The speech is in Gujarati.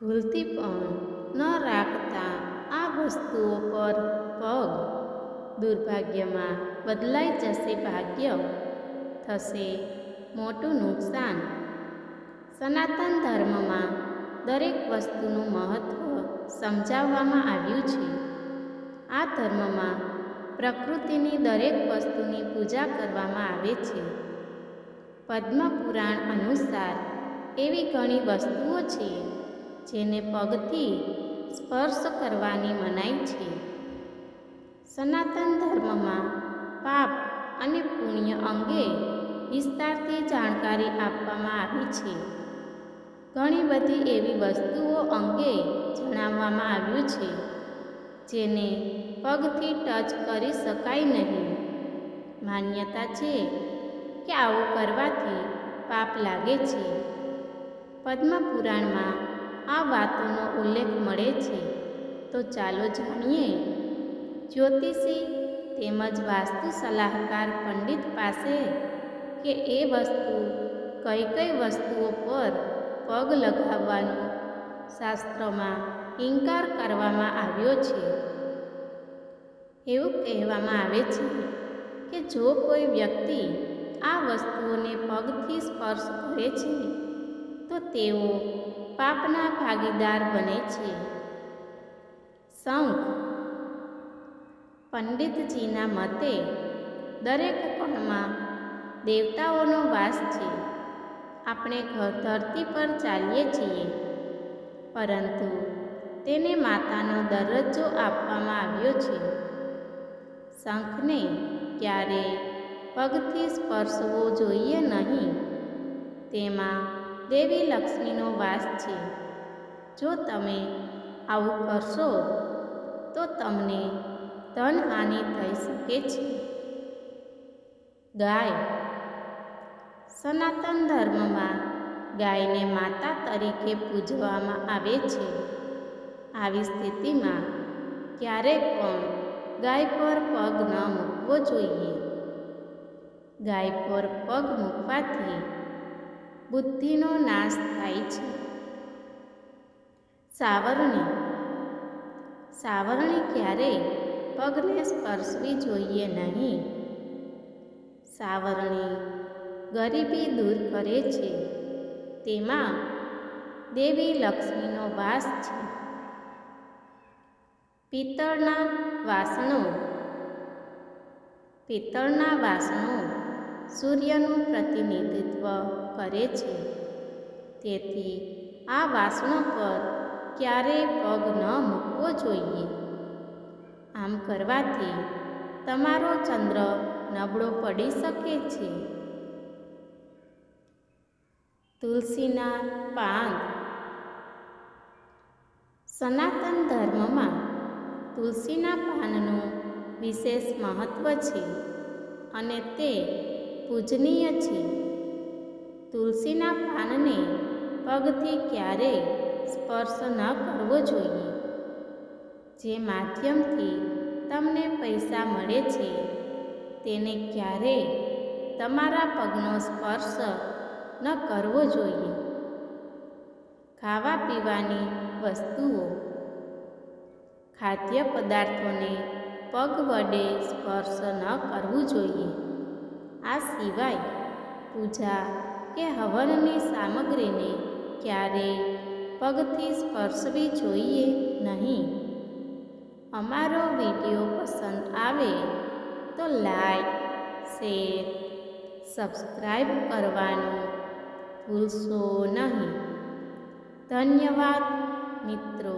ભૂલથી પણ ન રાખતા આ વસ્તુઓ પર પગ. દુર્ભાગ્યમાં બદલાઈ જશે ભાગ્ય, થશે મોટું નુકસાન. સનાતન ધર્મમાં દરેક વસ્તુનું મહત્ત્વ સમજાવવામાં આવ્યું છે. આ ધર્મમાં પ્રકૃતિની દરેક વસ્તુની પૂજા કરવામાં આવે છે. પદ્મ પુરાણ અનુસાર એવી ઘણી વસ્તુઓ છે જેને પગથી સ્પર્શ કરવાની મનાઈ છે. સનાતન ધર્મમાં પાપ અને પુણ્ય અંગે વિસ્તારથી જાણકારી આપવામાં આવી છે. ઘણી બધી એવી વસ્તુઓ અંગે જણાવવામાં આવ્યું છે જેને પગથી ટચ કરી શકાય નહીં. માન્યતા છે કે આવું કરવાથી પાપ લાગે છે. પદ્મ પુરાણમાં આ વાતોનો ઉલ્લેખ મળે છે. તો ચાલો જાણીએ જ્યોતિષી તેમજ વાસ્તુ સલાહકાર પંડિત પાસે કે એ વસ્તુ કઈ કઈ વસ્તુઓ પર પગ લગાવવાનો શાસ્ત્રમાં ઇનકાર કરવામાં આવ્યો છે. એવું કહેવામાં આવે છે કે જો કોઈ વ્યક્તિ આ વસ્તુઓને પગથી સ્પર્શ કરે છે તો તેઓ પાપના ભાગીદાર બને છે. શંખ. પંડિતજીના મતે દરેક કણમાં દેવતાઓનો વાસ છે. આપણે ધરતી પર ચાલીએ છીએ, પરંતુ તેને માતાનો દરજ્જો આપવામાં આવ્યો છે. શંખને ક્યારેય પગથી સ્પર્શવો જોઈએ નહીં. તેમાં દેવી લક્ષ્મીનો વાસ છે. જો તમે આવું કરશો તો તમને ધનહાનિ થઈ શકે છે. ગાય. સનાતન ધર્મમાં ગાયને માતા તરીકે પૂજવામાં આવે છે. આવી સ્થિતિમાં ક્યારેય પણ ગાય પર પગ ન મૂકવો જોઈએ. ગાય પર પગ મૂકવાથી બુદ્ધિનો નાશ થાય છે. સાવરણી. સાવરણી ક્યારેય પગને સ્પર્શવી જોઈએ નહીં. સાવરણી ગરીબી દૂર કરે છે. તેમાં દેવી લક્ષ્મીનો વાસ છે. પિત્તળના વાસણો. પિત્તળના વાસણો સૂર્યનું પ્રતિનિધિત્વ કરે છે. તેથી આ વાસણો પર ક્યારેય પગ ન મૂકવો જોઈએ. આમ કરવાથી તમારો ચંદ્ર નબળો પડી શકે છે. તુલસીના પાન. સનાતન ધર્મમાં તુલસીના પાનનું વિશેષ મહત્ત્વ છે અને તે પૂજનીય છે. તુલસીના પાનને પગથી ક્યારેય સ્પર્શ ન કરવો જોઈએ. જે માધ્યમથી તમને પૈસા મળે છે તેને ક્યારેય તમારા પગનો સ્પર્શ ન કરવો જોઈએ. ખાવા પીવાની વસ્તુઓ. ખાદ્ય પદાર્થોને પગ વડે સ્પર્શ ન કરવું જોઈએ. આ સિવાય પૂજા કે હવનની સામગ્રીને ક્યારેય પગથી સ્પર્શવી જોઈએ નહીં. અમારો વિડીયો પસંદ આવે તો લાઈક, શેર, સબસ્ક્રાઈબ કરવાનું ભૂલશો નહીં. ધન્યવાદ મિત્રો.